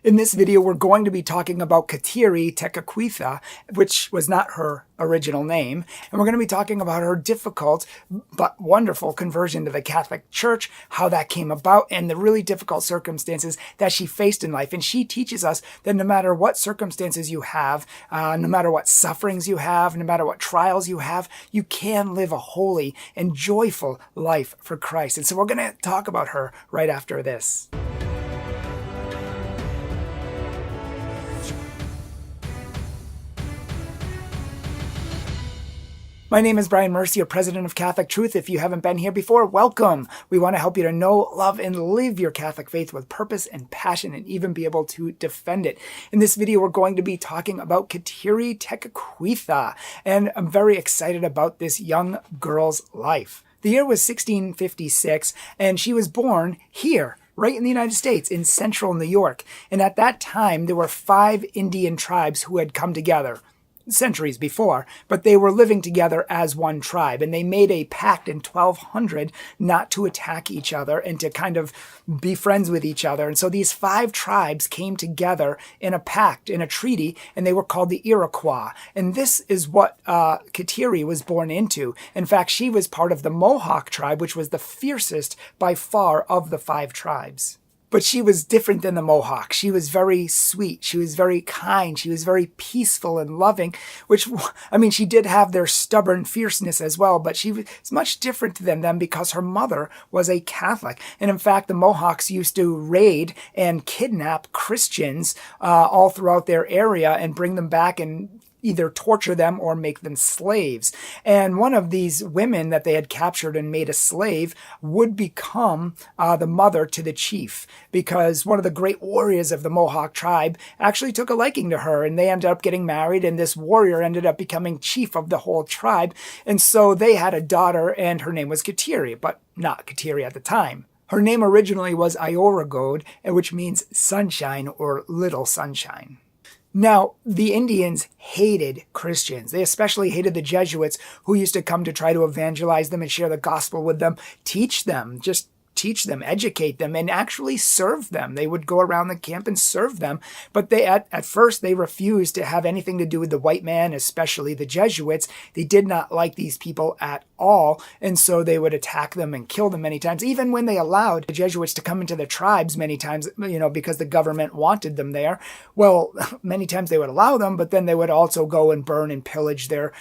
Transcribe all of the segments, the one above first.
In this video, we're going to be talking about Kateri Tekakwitha, which was not her original name, and we're going to be talking about her difficult but wonderful conversion to the Catholic Church, how that came about, and the really difficult circumstances that she faced in life. And she teaches us that no matter what circumstances you have, no matter what sufferings you have, no matter what trials you have, you can live a holy and joyful life for Christ. And so we're going to talk about her right after this. My name is Bryan Mercier, president of Catholic Truth. If you haven't been here before, welcome. We want to help you to know, love, and live your Catholic faith with purpose and passion, and even be able to defend it. In this video, we're going to be talking about Kateri Tekakwitha, and I'm very excited about this young girl's life. The year was 1656, and she was born here, right in the United States, in central New York. And at that time, there were 5 Indian tribes who had come together centuries before, but they were living together as one tribe, and they made a pact in 1200 not to attack each other and to kind of be friends with each other. And so these 5 tribes came together in a pact, in a treaty, and they were called the Iroquois. And this is what Kateri was born into. In fact, she was part of the Mohawk tribe, which was the fiercest by far of the 5 tribes. But she was different than the Mohawk. She was very sweet. She was very kind. She was very peaceful and loving, which, I mean, she did have their stubborn fierceness as well, but she was much different than them because her mother was a Catholic. And in fact, the Mohawks used to raid and kidnap Christians all throughout their area and bring them back and either torture them or make them slaves. And one of these women that they had captured and made a slave would become the mother to the chief, because one of the great warriors of the Mohawk tribe actually took a liking to her, and they ended up getting married, and this warrior ended up becoming chief of the whole tribe. And so they had a daughter, and her name was Kateri, but not Kateri at the time. Her name originally was Ioragode, which means sunshine or little sunshine. Now, the Indians hated Christians. They especially hated the Jesuits, who used to come to try to evangelize them and share the gospel with them, teach them, educate them, and actually serve them. They would go around the camp and serve them. But they, at first, they refused to have anything to do with the white man, especially the Jesuits. They did not like these people at all, and so they would attack them and kill them many times, even when they allowed the Jesuits to come into the tribes many times, because the government wanted them there. Well, many times they would allow them, but then they would also go and burn and pillage their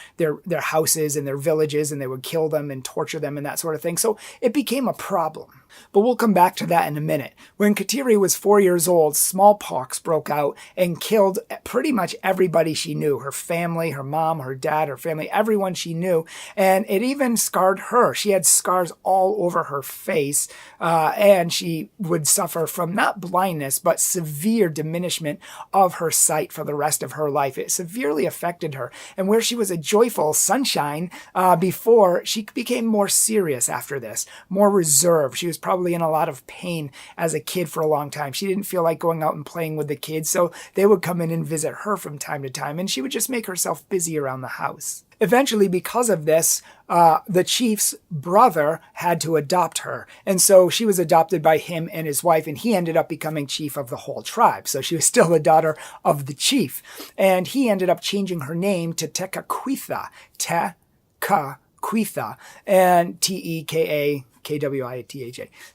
houses and their villages, and they would kill them and torture them and that sort of thing. So it became a problem. But we'll come back to that in a minute. When Kateri was 4 years old, smallpox broke out and killed pretty much everybody she knew. Her family, her mom, her dad, her family, everyone she knew. And it even scarred her. She had scars all over her face, and she would suffer from not blindness, but severe diminishment of her sight for the rest of her life. It severely affected her. And where she was a joyful sunshine before, she became more serious after this, more reserved. She was probably in a lot of pain as a kid for a long time. She didn't feel like going out and playing with the kids, so they would come in and visit her from time to time, and she would just make herself busy around the house. Eventually, because of this, the chief's brother had to adopt her. And so she was adopted by him and his wife, and he ended up becoming chief of the whole tribe. So she was still the daughter of the chief. And he ended up changing her name to Tekakwitha. Tekakwitha. And Tekakwitha.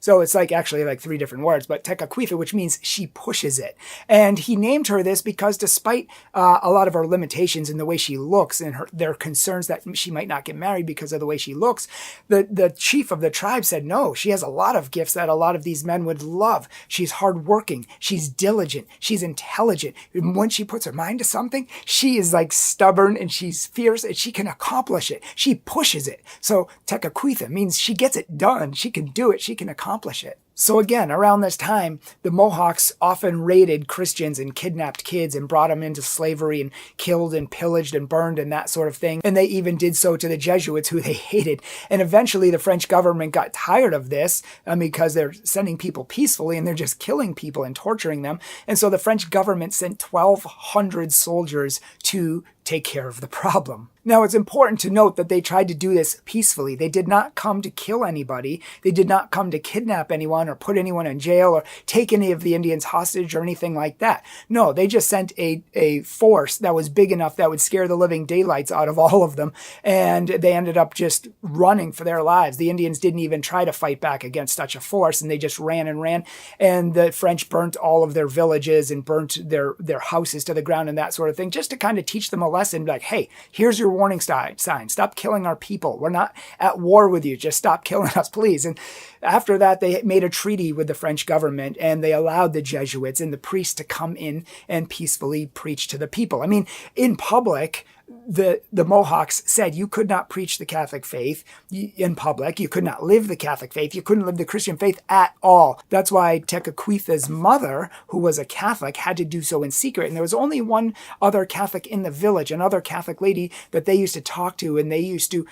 So it's actually 3 different words, but Tekakwitha, which means she pushes it. And he named her this because despite a lot of her limitations in the way she looks and their concerns that she might not get married because of the way she looks, the chief of the tribe said, no, she has a lot of gifts that a lot of these men would love. She's hardworking. She's diligent. She's intelligent. And when she puts her mind to something, she is stubborn and she's fierce and she can accomplish it. She pushes it. So Tekakwitha means she gets it done. She can do it. She can accomplish it. So again, around this time, the Mohawks often raided Christians and kidnapped kids and brought them into slavery and killed and pillaged and burned and that sort of thing. And they even did so to the Jesuits, who they hated. And eventually the French government got tired of this because they're sending people peacefully and they're just killing people and torturing them. And so the French government sent 1,200 soldiers to take care of the problem. Now, it's important to note that they tried to do this peacefully. They did not come to kill anybody. They did not come to kidnap anyone or put anyone in jail or take any of the Indians hostage or anything like that. No, they just sent a force that was big enough that would scare the living daylights out of all of them. And they ended up just running for their lives. The Indians didn't even try to fight back against such a force, and they just ran and ran. And the French burnt all of their villages and burnt their houses to the ground and that sort of thing, just to kind of teach them a lesson, like, hey, here's your warning sign. Stop killing our people. We're not at war with you. Just stop killing us, please. And after that, they made a treaty with the French government, and they allowed the Jesuits and the priests to come in and peacefully preach to the people. I mean, in public, the Mohawks said you could not preach the Catholic faith in public. You could not live the Catholic faith. You couldn't live the Christian faith at all. That's why Tekakwitha's mother, who was a Catholic, had to do so in secret. And there was only one other Catholic in the village, another Catholic lady that they used to talk to and they used to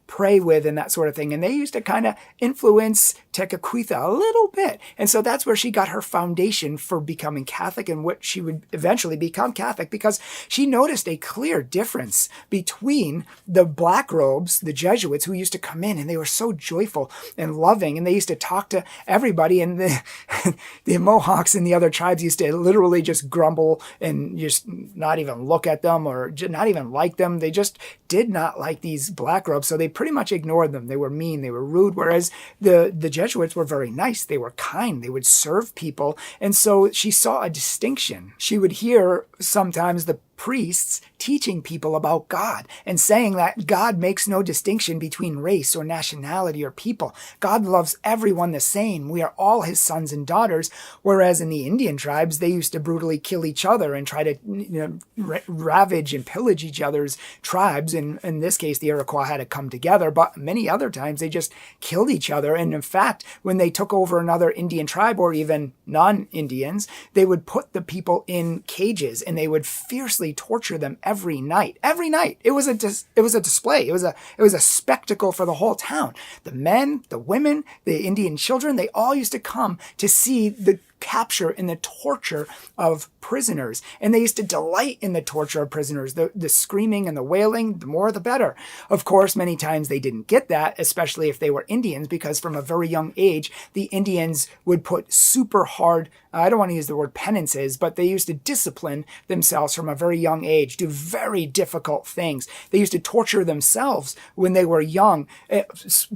pray with and that sort of thing. And they used to kind of influence Tekakwitha a little bit. And so that's where she got her foundation for becoming Catholic and what she would eventually become Catholic, because she noticed a clear difference between the black robes, the Jesuits, who used to come in and they were so joyful and loving, and they used to talk to everybody, and the Mohawks and the other tribes used to literally just grumble and just not even look at them or not even like them. They just did not like these black robes, so they pretty much ignored them. They were mean, they were rude, whereas the Jesuits were very nice. They were kind, they would serve people, and so she saw a distinction. She would hear sometimes the priests teaching people about God and saying that God makes no distinction between race or nationality or people. God loves everyone the same. We are all his sons and daughters. Whereas in the Indian tribes, they used to brutally kill each other and try to ravage and pillage each other's tribes. And in this case, the Iroquois had to come together, but many other times they just killed each other. And in fact, when they took over another Indian tribe or even non-Indians, they would put the people in cages and they would fiercely torture them every night. Every night. It was a display. It was a spectacle for the whole town. The men, the women, the Indian children, they all used to come to see the capture and the torture of prisoners. And they used to delight in the torture of prisoners. The screaming and the wailing, the more the better. Of course, many times they didn't get that, especially if they were Indians, because from a very young age, the Indians would put super hard, I don't want to use the word penances, but they used to discipline themselves from a very young age, do very difficult things. They used to torture themselves when they were young,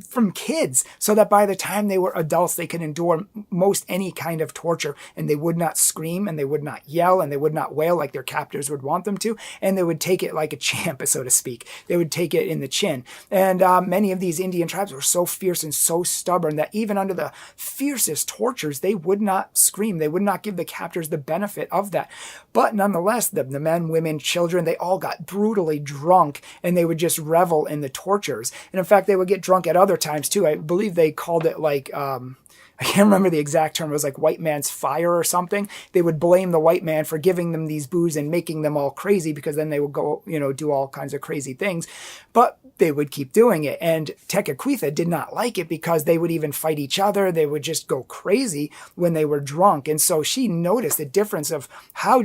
from kids, so that by the time they were adults, they could endure most any kind of torture. And they would not scream, and they would not yell, and they would not wail like their captors would want them to, and they would take it like a champ, so to speak. They would take it in the chin. And many of these Indian tribes were so fierce and so stubborn that even under the fiercest tortures, they would not scream. They would not give the captors the benefit of that. But nonetheless, the men, women, children, they all got brutally drunk, and they would just revel in the tortures. And in fact, they would get drunk at other times too. I believe they called it like I can't remember the exact term. It was like white man's fire or something. They would blame the white man for giving them these booze and making them all crazy, because then they would go, do all kinds of crazy things. But they would keep doing it. And Tekakwitha did not like it, because they would even fight each other. They would just go crazy when they were drunk. And so she noticed the difference of how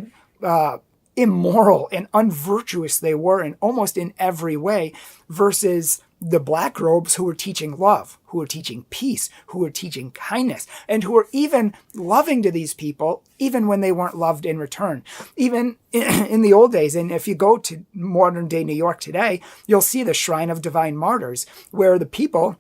immoral and unvirtuous they were in almost in every way, versus the black robes who were teaching love, who were teaching peace, who were teaching kindness, and who were even loving to these people, even when they weren't loved in return. Even in the old days, and if you go to modern day New York today, you'll see the Shrine of Divine Martyrs, where the people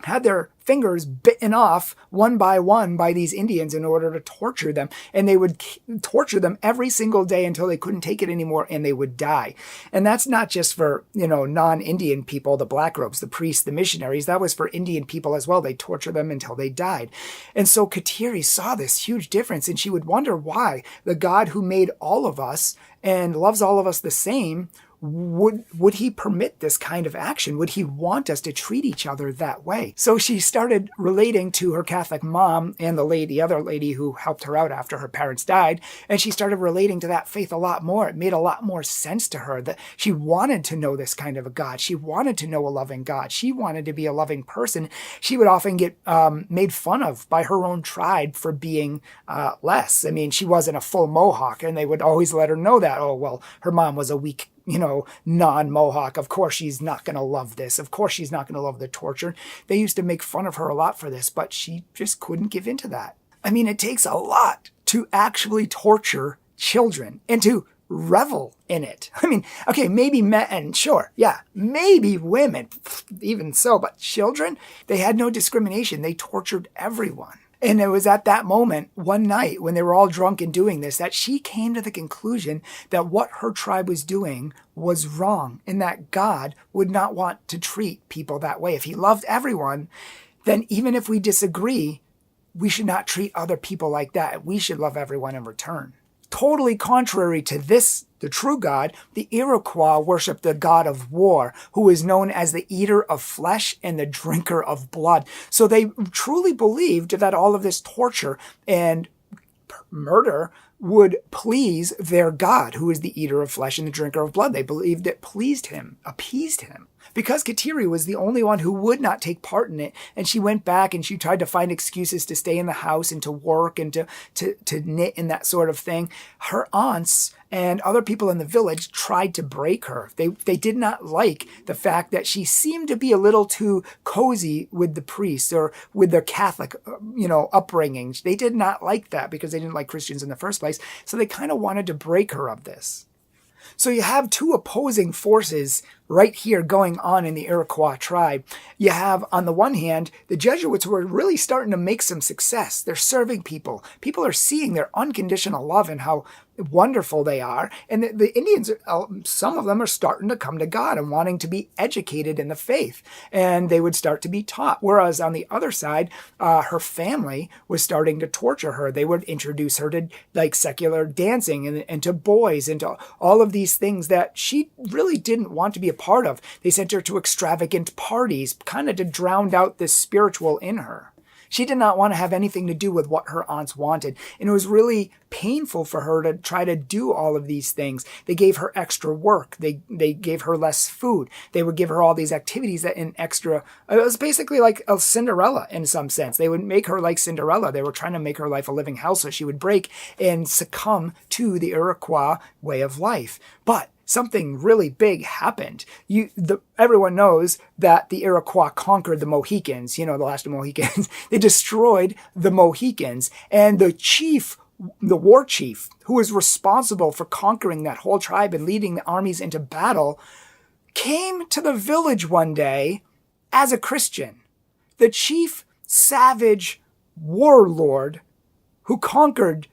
had their fingers bitten off one by one by these Indians in order to torture them. And they would torture them every single day until they couldn't take it anymore and they would die. And that's not just for, non-Indian people, the black robes, the priests, the missionaries. That was for Indian people as well. They tortured them until they died. And so Kateri saw this huge difference, and she would wonder why the God who made all of us and loves all of us the same would he permit this kind of action? Would he want us to treat each other that way? So she started relating to her Catholic mom and the other lady who helped her out after her parents died, and she started relating to that faith a lot more. It made a lot more sense to her that she wanted to know this kind of a God. She wanted to know a loving God. She wanted to be a loving person. She would often get made fun of by her own tribe for being less. I mean, she wasn't a full Mohawk, and they would always let her know that, oh, well, her mom was a weak non-Mohawk. Of course she's not going to love this. Of course she's not going to love the torture. They used to make fun of her a lot for this, but she just couldn't give in to that. I mean, it takes a lot to actually torture children and to revel in it. I mean, okay, maybe men, and sure, yeah, maybe women, even so, but children, they had no discrimination. They tortured everyone. And it was at that moment, one night, when they were all drunk and doing this, that she came to the conclusion that what her tribe was doing was wrong and that God would not want to treat people that way. If he loved everyone, then even if we disagree, we should not treat other people like that. We should love everyone in return. Totally contrary to this, the true God, the Iroquois worshiped the god of war, who is known as the eater of flesh and the drinker of blood. So they truly believed that all of this torture and murder would please their God, who is the eater of flesh and the drinker of blood. They believed it pleased him, appeased him. Because Kateri was the only one who would not take part in it, and she went back and she tried to find excuses to stay in the house and to work and to knit and that sort of thing, her aunts and other people in the village tried to break her. They did not like the fact that she seemed to be a little too cozy with the priests or with their Catholic, upbringing. They did not like that because they didn't like Christians in the first place. So they kind of wanted to break her of this. So you have two opposing forces right here going on in the Iroquois tribe. You have, on the one hand, the Jesuits who are really starting to make some success. They're serving people. People are seeing their unconditional love and how wonderful they are. And the Indians, some of them are starting to come to God and wanting to be educated in the faith. And they would start to be taught. Whereas on the other side, her family was starting to torture her. They would introduce her to like secular dancing and to boys and to all of these things that she really didn't want to be a part of. They sent her to extravagant parties, kind of to drown out this spiritual in her. She did not want to have anything to do with what her aunts wanted. And it was really painful for her to try to do all of these things. They gave her extra work. They gave her less food. They would give her all these activities that in extra. It was basically like a Cinderella in some sense. They would make her like Cinderella. They were trying to make her life a living hell so she would break and succumb to the Iroquois way of life. But something really big happened. Everyone knows that the Iroquois conquered the Mohicans, the last of the Mohicans. They destroyed the Mohicans. And the war chief, who was responsible for conquering that whole tribe and leading the armies into battle, came to the village one day as a Christian. The chief savage warlord who conquered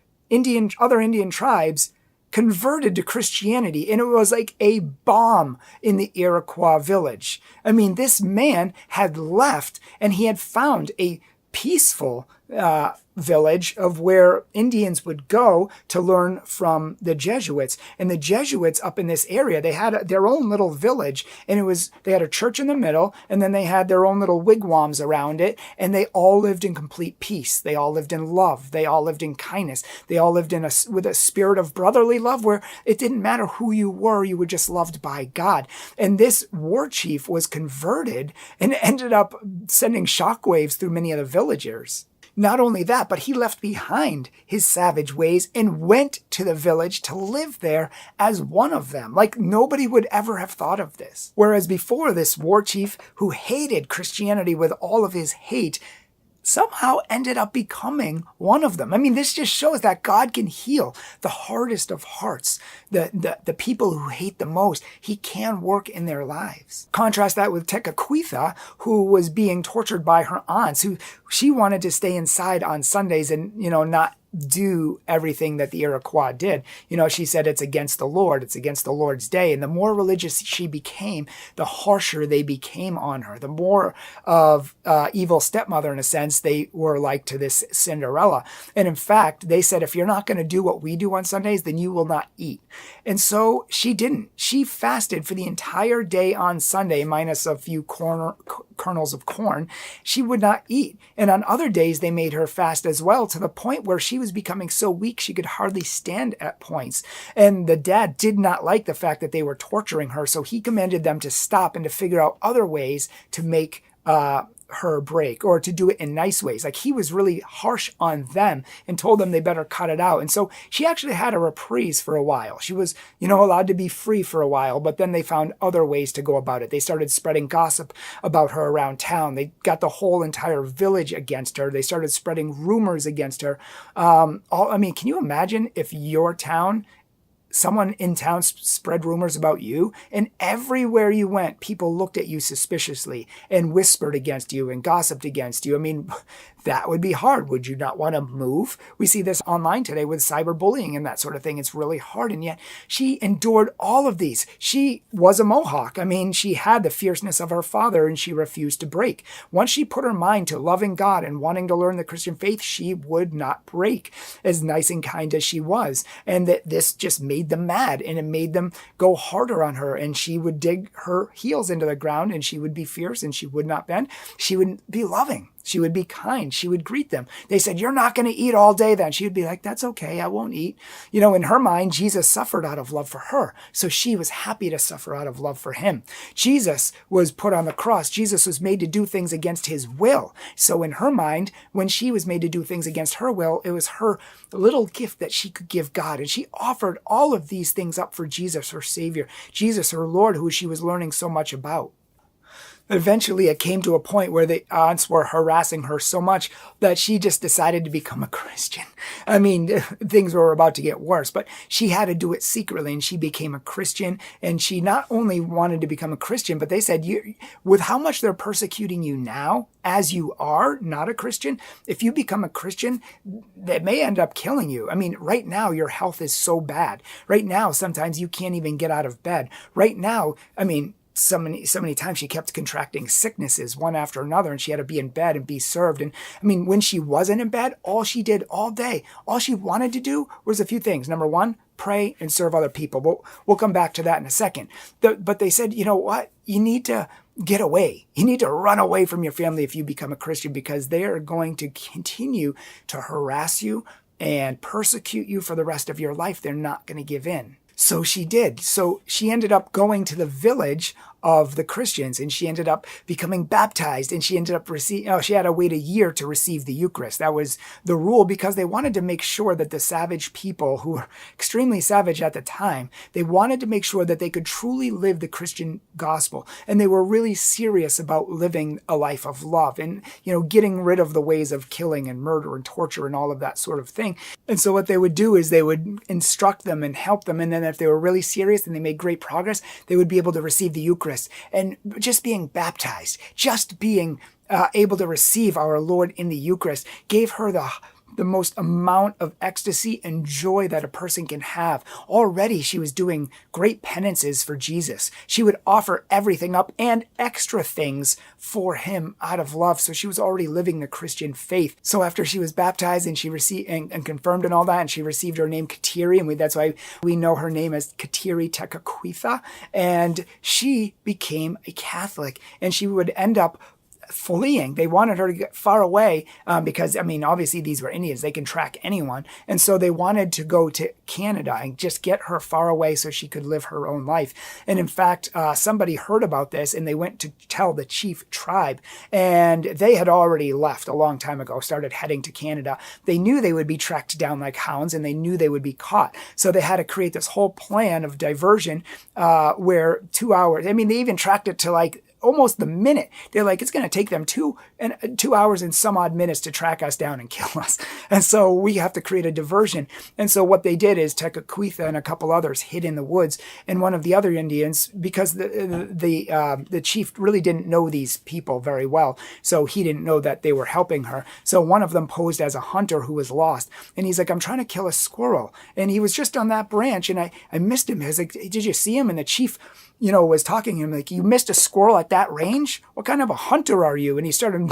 other Indian tribes converted to Christianity, and it was like a bomb in the Iroquois village. I mean, this man had left, and he had found a peaceful village of where Indians would go to learn from the Jesuits. And the Jesuits up in this area, they had their own little village, and they had a church in the middle, and then they had their own little wigwams around it, and they all lived in complete peace. They all lived in love. They all lived in kindness. They all lived with a spirit of brotherly love where it didn't matter who you were just loved by God. And this war chief was converted and ended up sending shockwaves through many of the villagers. Not only that, but he left behind his savage ways and went to the village to live there as one of them. Like nobody would ever have thought of this. Whereas before, this war chief who hated Christianity with all of his hate somehow ended up becoming one of them. I mean, this just shows that God can heal the hardest of hearts, the people who hate the most. He can work in their lives. Contrast that with Tekakwitha, who was being tortured by her aunts, who she wanted to stay inside on Sundays and, not do everything that the Iroquois did. She said it's against the Lord. It's against the Lord's day. And the more religious she became, the harsher they became on her. The more of evil stepmother, in a sense, they were like to this Cinderella. And in fact, they said, if you're not going to do what we do on Sundays, then you will not eat. And so she didn't. She fasted for the entire day on Sunday, minus a few kernels of corn. She would not eat. And on other days, they made her fast as well, to the point where she was becoming so weak she could hardly stand at points. And the dad did not like the fact that they were torturing her, so he commanded them to stop and to figure out other ways to make her break or to do it in nice ways. Like he was really harsh on them and told them they better cut it out. And so she actually had a reprise for a while. She was, allowed to be free for a while, but then they found other ways to go about it. They started spreading gossip about her around town. They got the whole entire village against her. They started spreading rumors against her. Can you imagine if your town, someone in town spread rumors about you, and everywhere you went, people looked at you suspiciously and whispered against you and gossiped against you? I mean, that would be hard. Would you not want to move? We see this online today with cyberbullying and that sort of thing. It's really hard. And yet she endured all of these. She was a Mohawk. I mean, she had the fierceness of her father and she refused to break. Once she put her mind to loving God and wanting to learn the Christian faith, she would not break, as nice and kind as she was. And that this just made them mad, and it made them go harder on her. And she would dig her heels into the ground, and she would be fierce, and she would not bend. She would be loving. She would be kind. She would greet them. They said, "You're not going to eat all day then." She would be like, "That's okay. I won't eat." In her mind, Jesus suffered out of love for her. So she was happy to suffer out of love for him. Jesus was put on the cross. Jesus was made to do things against his will. So in her mind, when she was made to do things against her will, it was her little gift that she could give God. And she offered all of these things up for Jesus, her Savior, Jesus, her Lord, who she was learning so much about. Eventually, it came to a point where the aunts were harassing her so much that she just decided to become a Christian. I mean, things were about to get worse, but she had to do it secretly, and she became a Christian. And she not only wanted to become a Christian, but they said, with how much they're persecuting you now, as you are not a Christian, if you become a Christian, that may end up killing you. I mean, right now, your health is so bad. Right now, sometimes you can't even get out of bed. Right now, so many times she kept contracting sicknesses one after another, and she had to be in bed and be served. And when she wasn't in bed, all she did all day, all she wanted to do was a few things. Number one, pray and serve other people. We'll come back to that in a second. But they said, you know what? You need to get away. You need to run away from your family if you become a Christian, because they are going to continue to harass you and persecute you for the rest of your life. They're not going to give in. So she did. So she ended up going to the village of the Christians, and she ended up becoming baptized, and she ended up she had to wait a year to receive the Eucharist. That was the rule, because they wanted to make sure that the savage people, who were extremely savage at the time, they wanted to make sure that they could truly live the Christian gospel. And they were really serious about living a life of love and, getting rid of the ways of killing and murder and torture and all of that sort of thing. And so what they would do is they would instruct them and help them. And then if they were really serious and they made great progress, they would be able to receive the Eucharist. And just being baptized, just being able to receive our Lord in the Eucharist gave her the most amount of ecstasy and joy that a person can have. Already she was doing great penances for Jesus. She would offer everything up and extra things for him out of love. So she was already living the Christian faith. So after she was baptized and she received and confirmed and all that, and she received her name Kateri, and that's why we know her name as Kateri Tekakwitha, and she became a Catholic, and she would end up fleeing. They wanted her to get far away because, obviously these were Indians. They can track anyone. And so they wanted to go to Canada and just get her far away so she could live her own life. And in fact, somebody heard about this, and they went to tell the chief tribe, and they had already left a long time ago, started heading to Canada. They knew they would be tracked down like hounds, and they knew they would be caught. So they had to create this whole plan of diversion where 2 hours, they even tracked it to almost the minute. They're like, it's going to take them 2 hours and some odd minutes to track us down and kill us. And so we have to create a diversion. And so what they did is Tekakwitha and a couple others hid in the woods. And one of the other Indians, because the chief really didn't know these people very well, so he didn't know that they were helping her. So one of them posed as a hunter who was lost. And he's like, I'm trying to kill a squirrel. And he was just on that branch, and I missed him. I was like, did you see him? And the chief was talking to him like, you missed a squirrel at that range? What kind of a hunter are you? And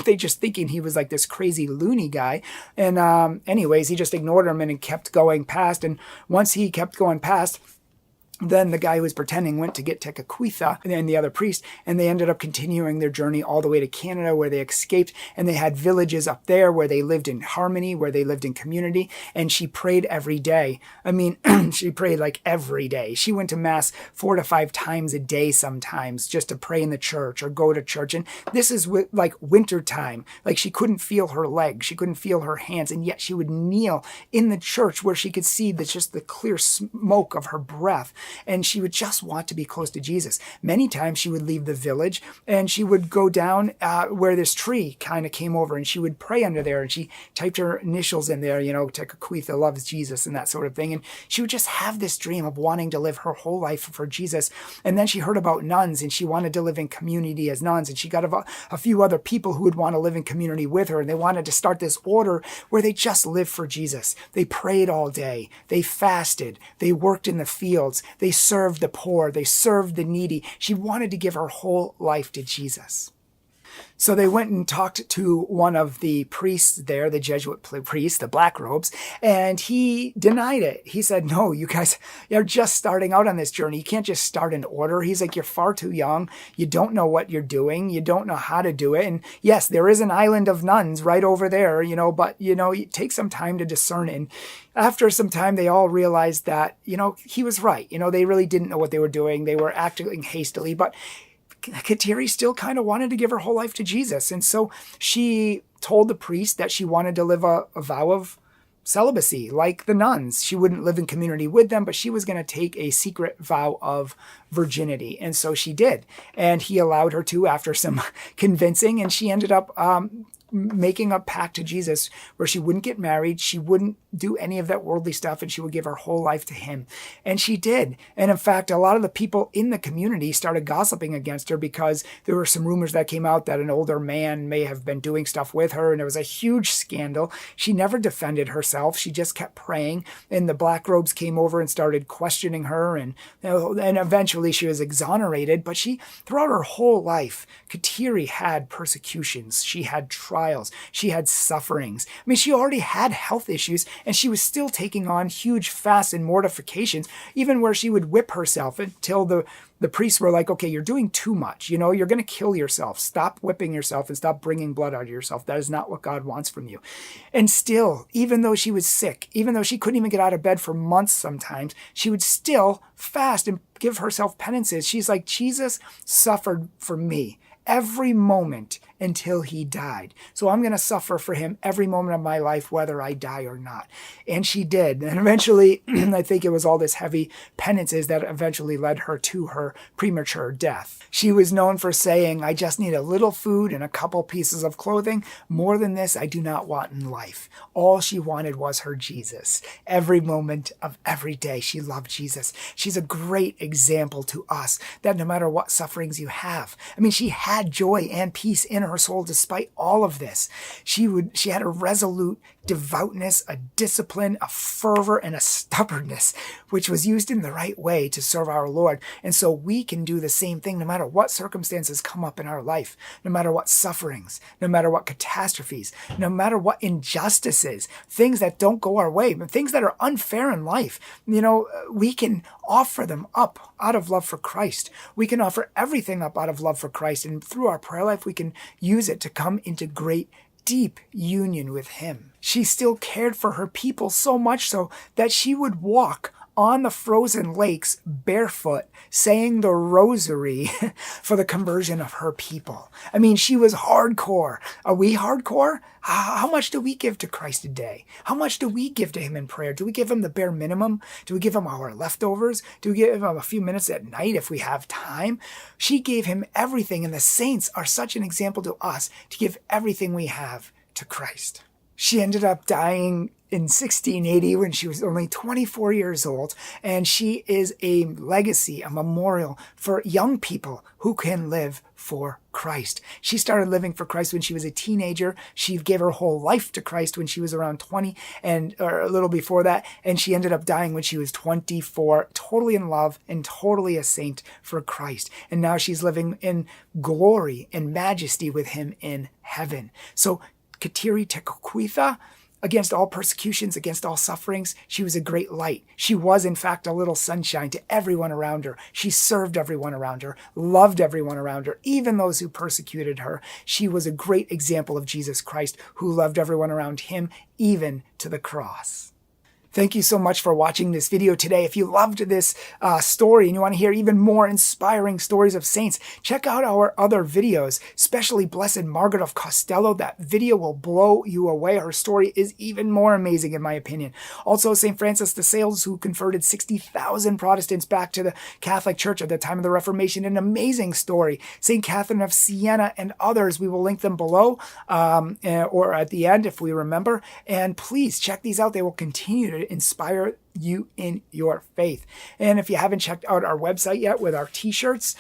they just thinking he was like this crazy loony guy. And anyways, he just ignored him and kept going past. And once he kept going past, then the guy who was pretending went to get Tekakwitha and the other priest, and they ended up continuing their journey all the way to Canada, where they escaped, and they had villages up there where they lived in harmony, where they lived in community, and she prayed every day. I mean, she prayed like every day. She went to Mass 4 to 5 times a day sometimes just to pray in the church or go to church, and this is like winter time. Like, she couldn't feel her legs, she couldn't feel her hands, and yet she would kneel in the church where she could see just the clear smoke of her breath. And she would just want to be close to Jesus. Many times she would leave the village and she would go down where this tree kind of came over, and she would pray under there, and she typed her initials in there, Tekakwitha loves Jesus and that sort of thing. And she would just have this dream of wanting to live her whole life for Jesus. And then she heard about nuns, and she wanted to live in community as nuns. And she got a few other people who would want to live in community with her. And they wanted to start this order where they just lived for Jesus. They prayed all day. They fasted. They worked in the fields. They served the poor. They served the needy. She wanted to give her whole life to Jesus. So they went and talked to one of the priests there, the Jesuit priest, the black robes, and he denied it. He said, no, you guys are just starting out on this journey. You can't just start an order. He's like, you're far too young. You don't know what you're doing. You don't know how to do it. And yes, there is an island of nuns right over there, but, it takes some time to discern it. And after some time, they all realized that, he was right. They really didn't know what they were doing. They were acting hastily, but Kateri still kind of wanted to give her whole life to Jesus. And so she told the priest that she wanted to live a vow of celibacy, like the nuns. She wouldn't live in community with them, but she was going to take a secret vow of virginity. And so she did. And he allowed her to after some convincing. And she ended up making a pact to Jesus where she wouldn't get married, she wouldn't do any of that worldly stuff, and she would give her whole life to him. And she did. And in fact, a lot of the people in the community started gossiping against her because there were some rumors that came out that an older man may have been doing stuff with her, and it was a huge scandal. She never defended herself. She just kept praying, and the black robes came over and started questioning her, and eventually she was exonerated. But throughout her whole life, Kateri had persecutions. She had trials. She had sufferings. I mean, she already had health issues, and she was still taking on huge fasts and mortifications, even where she would whip herself until the priests were like, okay, you're doing too much. You're going to kill yourself. Stop whipping yourself and stop bringing blood out of yourself. That is not what God wants from you. And still, even though she was sick, even though she couldn't even get out of bed for months sometimes, she would still fast and give herself penances. She's like, Jesus suffered for me every moment until he died. So I'm going to suffer for him every moment of my life, whether I die or not. And she did. And eventually, I think it was all this heavy penances that eventually led her to her premature death. She was known for saying, I just need a little food and a couple pieces of clothing. More than this, I do not want in life. All she wanted was her Jesus. Every moment of every day, she loved Jesus. She's a great example to us that no matter what sufferings you have, I mean, she had joy and peace in her soul despite all of this. She had a resolute devoutness, a discipline, a fervor, and a stubbornness, which was used in the right way to serve our Lord. And so we can do the same thing no matter what circumstances come up in our life, no matter what sufferings, no matter what catastrophes, no matter what injustices, things that don't go our way, but things that are unfair in life. We can offer them up out of love for Christ. We can offer everything up out of love for Christ. And through our prayer life, we can use it to come into great deep union with him. She still cared for her people so much so that she would walk on the frozen lakes barefoot, saying the rosary for the conversion of her people. I mean, she was hardcore. Are we hardcore? How much do we give to Christ a day? How much do we give to him in prayer? Do we give him the bare minimum? Do we give him our leftovers? Do we give him a few minutes at night if we have time? She gave him everything, and the saints are such an example to us to give everything we have to Christ. She ended up dying in 1680 when she was only 24 years old, and she is a legacy, a memorial for young people who can live for Christ. She started living for Christ when she was a teenager. She gave her whole life to Christ when she was around 20 or a little before that, and she ended up dying when she was 24, totally in love and totally a saint for Christ. And now she's living in glory and majesty with him in heaven. So Kateri Tekakwitha, Against all persecutions, against all sufferings, she was a great light. She was, in fact, a little sunshine to everyone around her. She served everyone around her, loved everyone around her, even those who persecuted her. She was a great example of Jesus Christ, who loved everyone around him, even to the cross. Thank you so much for watching this video today. If you loved this story and you want to hear even more inspiring stories of saints, check out our other videos, especially Blessed Margaret of Costello. That video will blow you away. Her story is even more amazing in my opinion. Also, St. Francis de Sales, who converted 60,000 Protestants back to the Catholic Church at the time of the Reformation. An amazing story. St. Catherine of Siena and others. We will link them below or at the end if we remember. And please check these out. They will continue to inspire you in your faith. And if you haven't checked out our website yet with our t-shirts,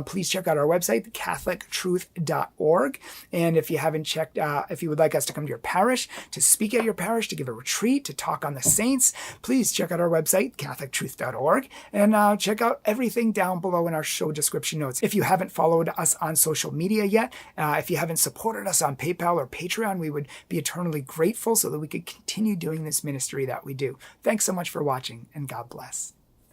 please check out our website, thecatholictruth.org. And if you haven't checked, if you would like us to come to your parish, to speak at your parish, to give a retreat, to talk on the saints, please check out our website, catholictruth.org, and check out everything down below in our show description notes. If you haven't followed us on social media yet, if you haven't supported us on PayPal or Patreon, we would be eternally grateful so that we could continue doing this ministry that we do. Thanks so much for watching, and God bless.